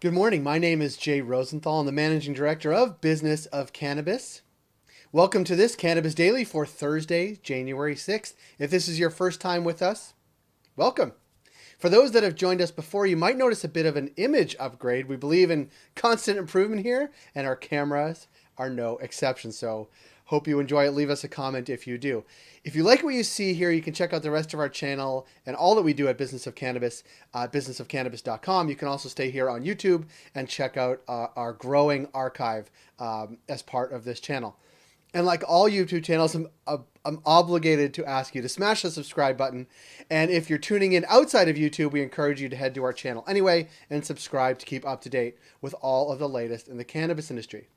Good morning. My name is Jay Rosenthal. I'm the Managing Director of Business of Cannabis. Welcome to this Cannabis Daily for Thursday, January 6th. If this is your first time with us, welcome. For those that have joined us before, you might notice a bit of an image upgrade. We believe in constant improvement here, and our cameras are no exception. So hope you enjoy it. Leave us a comment if you do. If you like what you see here, you can check out the rest of our channel and all that we do at Business of Cannabis, businessofcannabis.com. You can also stay here on YouTube and check out our growing archive as part of this channel. And like all YouTube channels, I'm obligated to ask you to smash the subscribe button. And if you're tuning in outside of YouTube, we encourage you to head to our channel anyway and subscribe to keep up to date with all of the latest in the cannabis industry.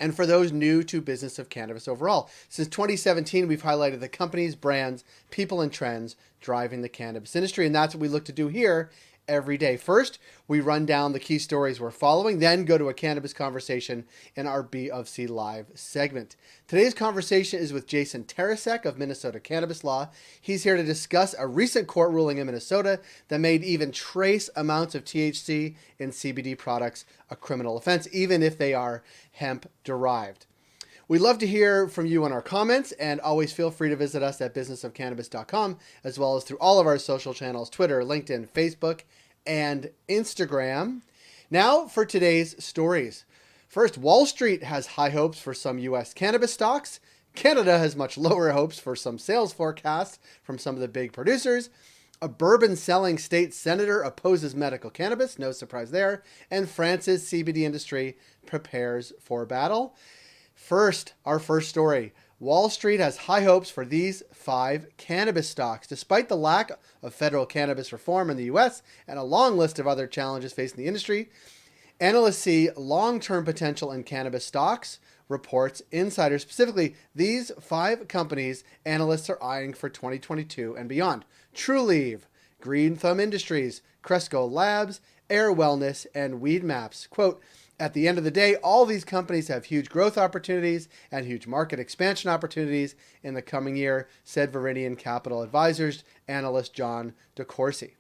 And for those new to Business of Cannabis overall, since 2017, we've highlighted the companies, brands, people, and trends driving the cannabis industry. And that's what we look to do here every day. First, we run down the key stories we're following, then go to a cannabis conversation in our BofC Live segment. Today's conversation is with Jason Tarasek of Minnesota Cannabis Law. He's here to discuss a recent court ruling in Minnesota that made even trace amounts of THC in CBD products a criminal offense, even if they are hemp-derived. We'd love to hear from you on our comments, and always feel free to visit us at businessofcannabis.com, as well as through all of our social channels, Twitter, LinkedIn, Facebook, and Instagram. Now for today's stories. First, Wall Street has high hopes for some U.S. cannabis stocks. Canada has much lower hopes for some sales forecasts from some of the big producers. A bourbon-selling state senator opposes medical cannabis, no surprise there. And France's CBD industry prepares for battle. First, our first story. Wall Street has high hopes for these 5 cannabis stocks. Despite the lack of federal cannabis reform in the U.S. and a long list of other challenges facing the industry, analysts see long-term potential in cannabis stocks, reports insiders. Specifically, these 5 companies analysts are eyeing for 2022 and beyond. Trulieve, Green Thumb Industries, Cresco Labs, Air Wellness, and Weed Maps. Quote, "At the end of the day, all these companies have huge growth opportunities and huge market expansion opportunities in the coming year," said Viridian Capital Advisors analyst John DeCourcy.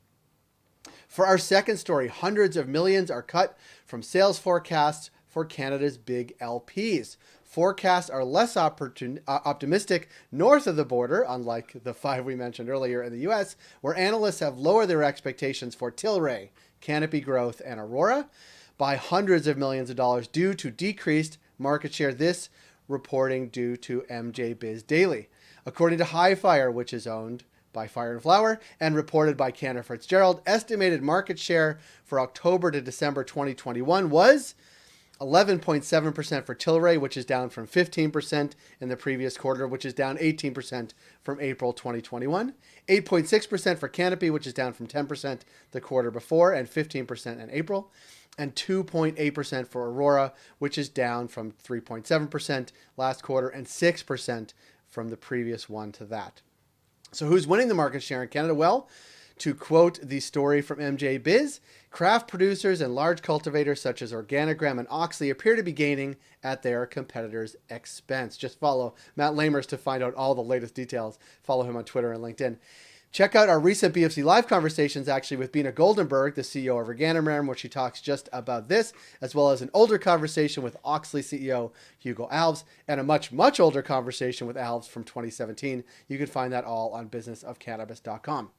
For our second story, hundreds of millions are cut from sales forecasts for Canada's big LPs. Forecasts are less optimistic north of the border, unlike the 5 we mentioned earlier in the U.S., where analysts have lowered their expectations for Tilray, Canopy Growth, and Aurora by hundreds of millions of dollars due to decreased market share. This reporting due to Business Daily. According to Hi-Fire, which is owned by Fire and Flower and reported by Cantor Fitzgerald, estimated market share for October to December 2021 was 11.7% for Tilray, which is down from 15% in the previous quarter, which is down 18% from April 2021. 8.6% for Canopy, which is down from 10% the quarter before and 15% in April. And 2.8% for Aurora, which is down from 3.7% last quarter and 6% from the previous one to that. So who's winning the market share in Canada? Well, to quote the story from MJ Biz, craft producers and large cultivators such as Organigram and Auxly appear to be gaining at their competitors' expense. Just follow Matt Lamers to find out all the latest details. Follow him on Twitter and LinkedIn. Check out our recent BFC Live conversations, actually, with Bina Goldenberg, the CEO of Organigram, where she talks just about this, as well as an older conversation with Auxly CEO Hugo Alves, and a much, much older conversation with Alves from 2017. You can find that all on businessofcannabis.com.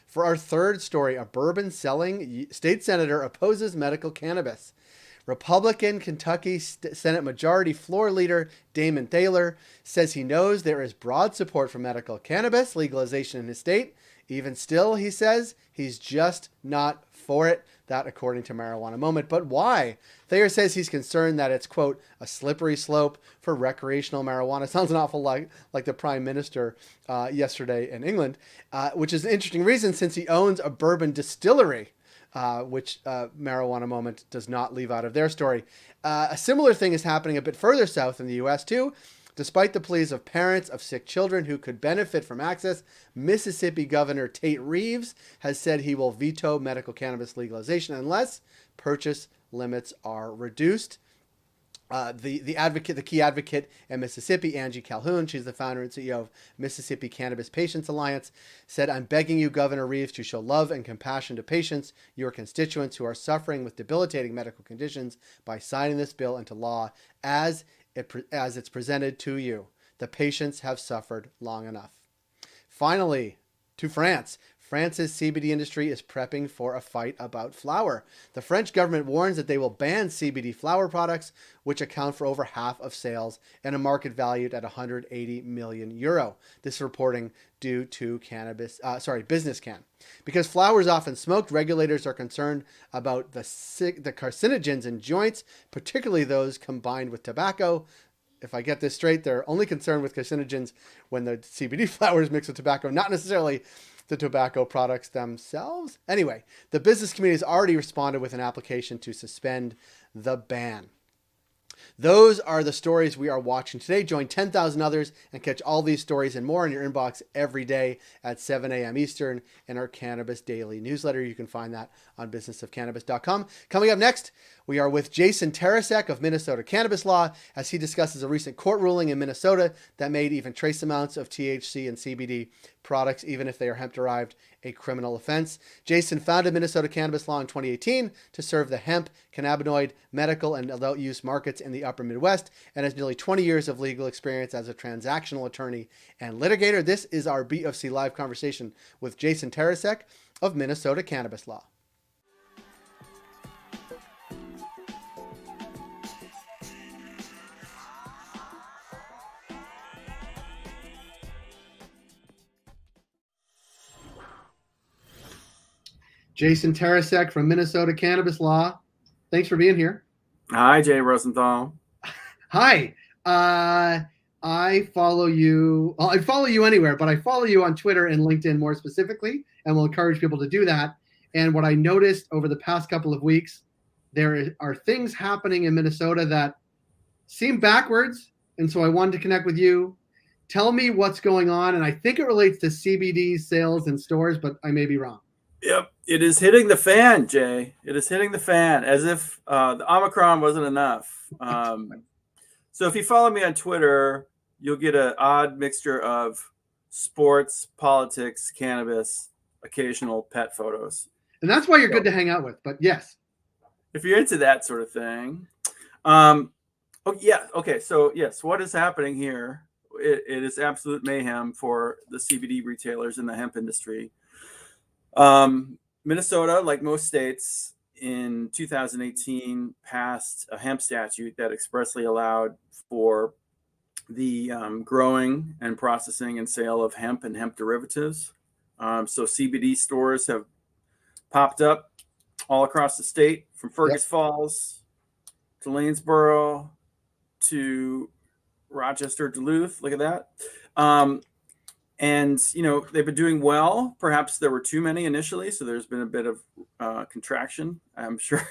For our third story, a bourbon-selling state senator opposes medical cannabis. Republican Kentucky Senate Majority Floor Leader Damon Thaler says he knows there is broad support for medical cannabis legalization in his state. Even still, he says, he's just not for it. That according to Marijuana Moment. But why? Thayer says he's concerned that it's, quote, a slippery slope for recreational marijuana. Sounds an awful lot like the Prime Minister yesterday in England, which is an interesting reason since he owns a bourbon distillery. Which Marijuana Moment does not leave out of their story. A similar thing is happening a bit further south in the U.S. too. Despite the pleas of parents of sick children who could benefit from access, Mississippi Governor Tate Reeves has said he will veto medical cannabis legalization unless purchase limits are reduced. the key advocate in Mississippi, Angie Calhoun, she's the founder and CEO of Mississippi Cannabis Patients Alliance, said, "I'm begging you, Governor Reeves, to show love and compassion to patients, your constituents who are suffering with debilitating medical conditions, by signing this bill into law as it's presented to you. The patients have suffered long enough." Finally, to France. France's CBD industry is prepping for a fight about flower. The French government warns that they will ban CBD flower products, which account for over half of sales and a market valued at 180 million euro. This is reporting due to Business Can. Because flower is often smoked, regulators are concerned about the carcinogens in joints, particularly those combined with tobacco. If I get this straight, they're only concerned with carcinogens when the CBD flower is mixed with tobacco, not necessarily the tobacco products themselves. Anyway, the business community has already responded with an application to suspend the ban. Those are the stories we are watching today. Join 10,000 others and catch all these stories and more in your inbox every day at 7 a.m. Eastern in our Cannabis Daily newsletter. You can find that on businessofcannabis.com. Coming up next, we are with Jason Tarasek of Minnesota Cannabis Law as he discusses a recent court ruling in Minnesota that made even trace amounts of THC and CBD products, even if they are hemp-derived, a criminal offense. Jason founded Minnesota Cannabis Law in 2018 to serve the hemp, cannabinoid, medical, and adult use markets in the upper Midwest, and has nearly 20 years of legal experience as a transactional attorney and litigator. This is our BofC Live conversation with Jason Tarasek of Minnesota Cannabis Law. Jason Tarasek from Minnesota Cannabis Law. Thanks for being here. Hi, Jay Rosenthal. Hi. I follow you. Well, I follow you anywhere, but I follow you on Twitter and LinkedIn more specifically, and will encourage people to do that. And what I noticed over the past couple of weeks, there are things happening in Minnesota that seem backwards. And so I wanted to connect with you. Tell me what's going on. And I think it relates to CBD sales in stores, but I may be wrong. Yep, it is hitting the fan, Jay. It is hitting the fan, as if the Omicron wasn't enough. So if you follow me on Twitter, you'll get an odd mixture of sports, politics, cannabis, occasional pet photos. And that's why you're good to hang out with. But yes, if you're into that sort of thing. Oh yeah. Okay. So yes, what is happening here? It is absolute mayhem for the CBD retailers in the hemp industry. Minnesota, like most states, in 2018 passed a hemp statute that expressly allowed for the growing and processing and sale of hemp and hemp derivatives. So CBD stores have popped up all across the state, from Fergus Falls to Lanesboro to Rochester, Duluth. Look at that. And, you know, they've been doing well. Perhaps there were too many initially, so there's been a bit of contraction. I'm sure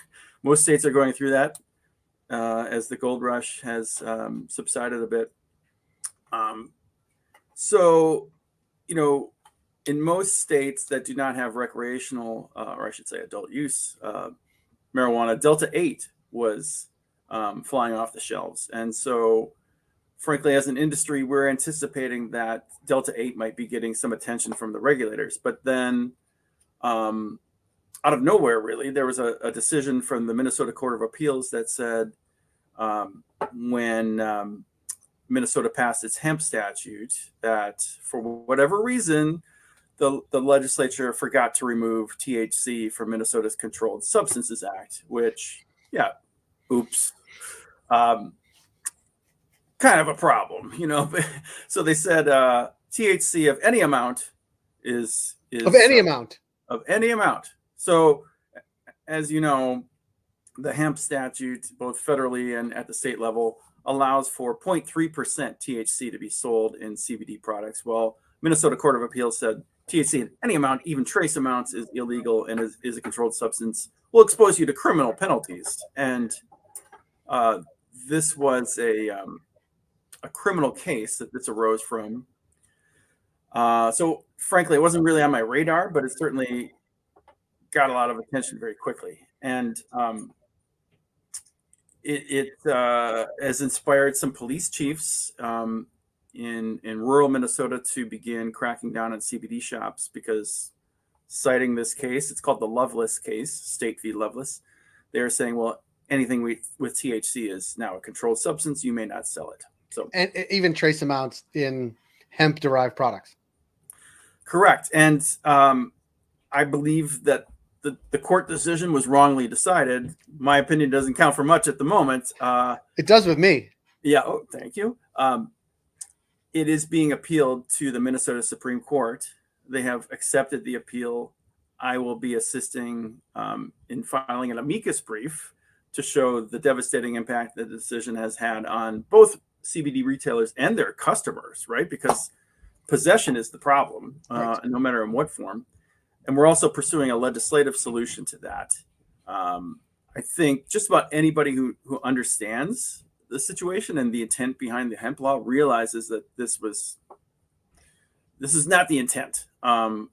most states are going through that as the gold rush has subsided a bit. So, you know, in most states that do not have recreational, or I should say adult use marijuana, Delta 8 was flying off the shelves. And so, frankly, as an industry, we're anticipating that Delta 8 might be getting some attention from the regulators. But then out of nowhere, really, there was a decision from the Minnesota Court of Appeals that said when Minnesota passed its hemp statute that for whatever reason, the legislature forgot to remove THC from Minnesota's Controlled Substances Act, which, oops. Kind of a problem, you know. So they said THC of any amount is of any amount. So, as you know, the hemp statute, both federally and at the state level, allows for 0.3% THC to be sold in CBD products. Well, Minnesota Court of Appeals said THC in any amount, even trace amounts, is illegal and is a controlled substance, will expose you to criminal penalties. And this was a criminal case that this arose from. So frankly, it wasn't really on my radar, but it certainly got a lot of attention very quickly. And It has inspired some police chiefs in rural Minnesota to begin cracking down on CBD shops because, citing this case, it's called the Loveless case, State v. Loveless. They're saying, well, anything with THC is now a controlled substance. You may not sell it. So, and even trace amounts in hemp derived products. correct. And I believe that the court decision was wrongly decided. My opinion doesn't count for much at the moment. It does with me. Yeah. Oh, thank you. It is being appealed to the Minnesota Supreme Court. They have accepted the appeal. I will be assisting in filing an amicus brief to show the devastating impact the decision has had on both CBD retailers and their customers, right? Because possession is the problem, Right. no matter in what form. And we're also pursuing a legislative solution to that. I think just about anybody who understands the situation and the intent behind the hemp law realizes that this is not the intent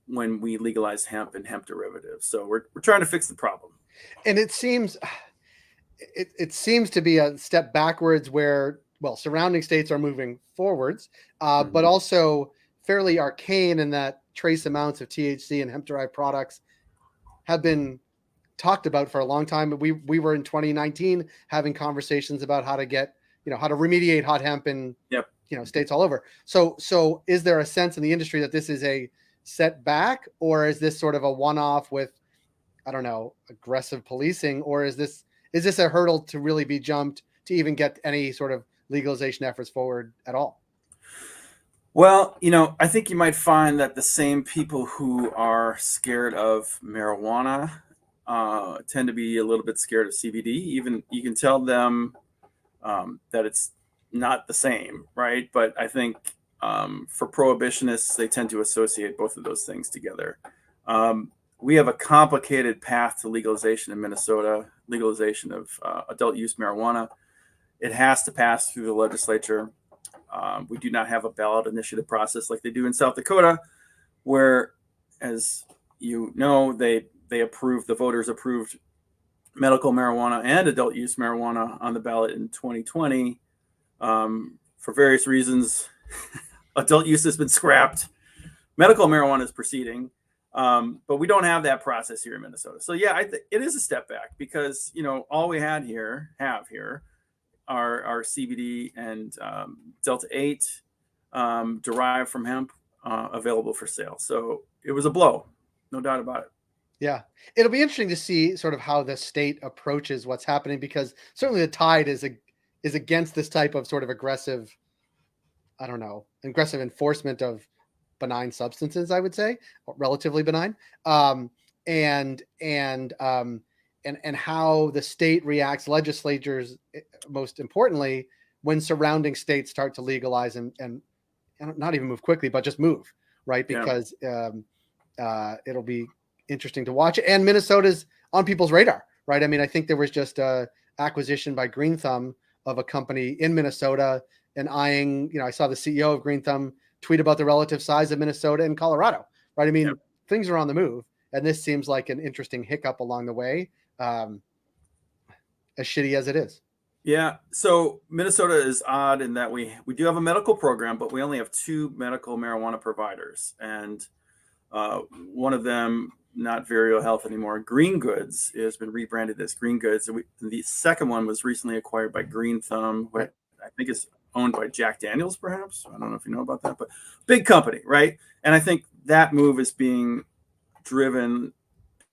when we legalize hemp and hemp derivatives. So we're trying to fix the problem. And it seems to be a step backwards where, well, surrounding states are moving forwards, but also fairly arcane in that trace amounts of THC and hemp derived products have been talked about for a long time. We were in 2019 having conversations about how to get, how to remediate hot hemp in Yep. States all over. So is there a sense in the industry that this is a setback, or is this sort of a one-off with, I don't know, aggressive policing, or is this a hurdle to really be jumped to even get any sort of legalization efforts forward at all? Well, I think you might find that the same people who are scared of marijuana tend to be a little bit scared of CBD. Even you can tell them that it's not the same, right? But I think for prohibitionists, they tend to associate both of those things together. We have a complicated path to legalization in Minnesota, legalization of adult use marijuana. It has to pass through the legislature. We do not have a ballot initiative process like they do in South Dakota, where, as you know, the voters approved medical marijuana and adult use marijuana on the ballot in 2020. For various reasons, adult use has been scrapped. Medical marijuana is proceeding, but we don't have that process here in Minnesota. So yeah, it is a step back because all we have here are CBD and Delta 8 derived from hemp available for sale. So it was a blow, no doubt about it. Yeah, it'll be interesting to see sort of how the state approaches what's happening, because certainly the tide is against this type of sort of aggressive enforcement of benign substances, I would say, relatively benign, and how the state reacts, legislatures, most importantly, when surrounding states start to legalize and not even move quickly, but just move, right? Because it'll be interesting to watch. And Minnesota's on people's radar, right? I mean, I think there was just a acquisition by Green Thumb of a company in Minnesota, and eyeing, I saw the CEO of Green Thumb tweet about the relative size of Minnesota and Colorado, right? I mean, things are on the move, and this seems like an interesting hiccup along the way, as shitty as it is. Yeah. So Minnesota is odd in that we do have a medical program, but we only have 2 medical marijuana providers, and one of them, not Vireo Health anymore, Green Goods, has been rebranded as Green Goods. And the second one was recently acquired by Green Thumb, which I think is owned by Jack Daniels, perhaps. I don't know if you know about that, but big company, right? And I think that move is being driven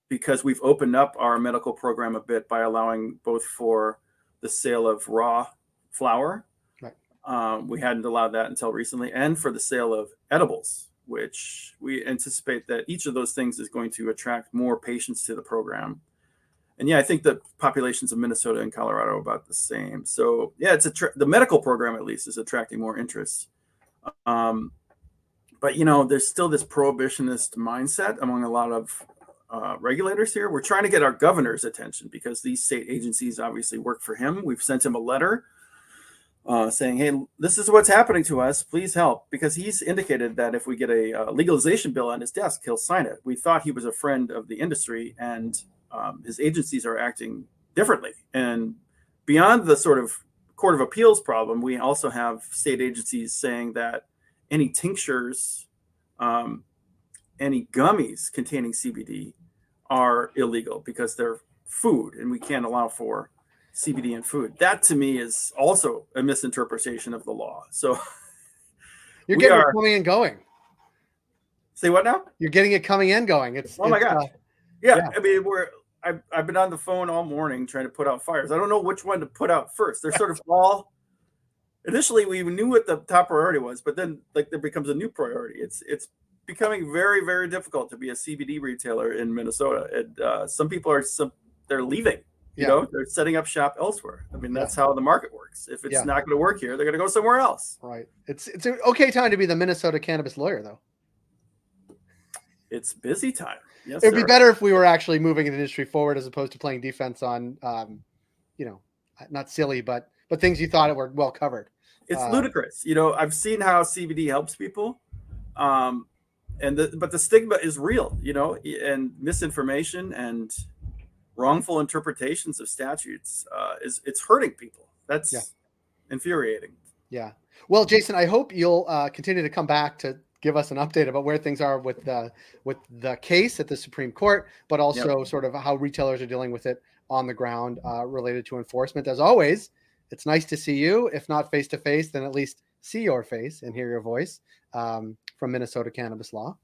because we've opened up our medical program a bit by allowing both for the sale of raw flower. Right. We hadn't allowed that until recently, and for the sale of edibles, which we anticipate that each of those things is going to attract more patients to the program. And yeah, I think the populations of Minnesota and Colorado are about the same. So yeah, the medical program at least is attracting more interest. But there's still this prohibitionist mindset among a lot of regulators here. We're trying to get our governor's attention because these state agencies obviously work for him. We've sent him a letter saying, hey, this is what's happening to us. Please help. Because he's indicated that if we get a legalization bill on his desk, he'll sign it. We thought he was a friend of the industry, and his agencies are acting differently. And beyond the sort of Court of Appeals problem, we also have state agencies saying that any tinctures, any gummies containing CBD are illegal because they're food and we can't allow for CBD in food. That to me is also a misinterpretation of the law. So You're we getting are it coming and going. Say what now? You're getting it coming and going. Oh my gosh. Yeah. Yeah. I mean, I've been on the phone all morning trying to put out fires. I don't know which one to put out first. They're sort of all, initially we knew what the top priority was, but then like there becomes a new priority. It's becoming very, very difficult to be a CBD retailer in Minnesota. And some people they're leaving, you know, they're setting up shop elsewhere. I mean, that's how the market works. If it's not going to work here, they're going to go somewhere else. Right. It's an okay time to be the Minnesota cannabis lawyer, though. It's busy time. Yes, it'd be better if we were actually moving an industry forward as opposed to playing defense on, you know, not silly, but things you thought were well covered. It's ludicrous. You know, I've seen how CBD helps people, but the stigma is real. You know, and misinformation and wrongful interpretations of statutes it's hurting people. That's infuriating. Yeah. Well, Jason, I hope you'll continue to come back to give us an update about where things are with the case at the Supreme Court, but also sort of how retailers are dealing with it on the ground related to enforcement. As always, it's nice to see you, if not face to face, then at least see your face and hear your voice from Minnesota Cannabis Law.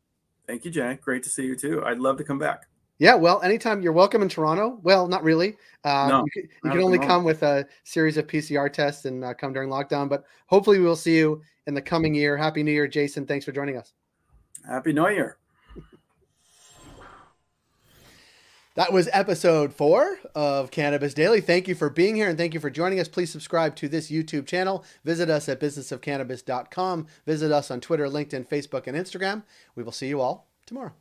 Thank you, Jay. Great to see you too. I'd love to come back. Yeah, well, anytime. You're welcome in Toronto. Well, not really. No, you can only come with a series of PCR tests and come during lockdown. But hopefully we will see you in the coming year. Happy New Year, Jason. Thanks for joining us. Happy New Year. That was episode 4 of Cannabis Daily. Thank you for being here and thank you for joining us. Please subscribe to this YouTube channel. Visit us at businessofcannabis.com. Visit us on Twitter, LinkedIn, Facebook, and Instagram. We will see you all tomorrow.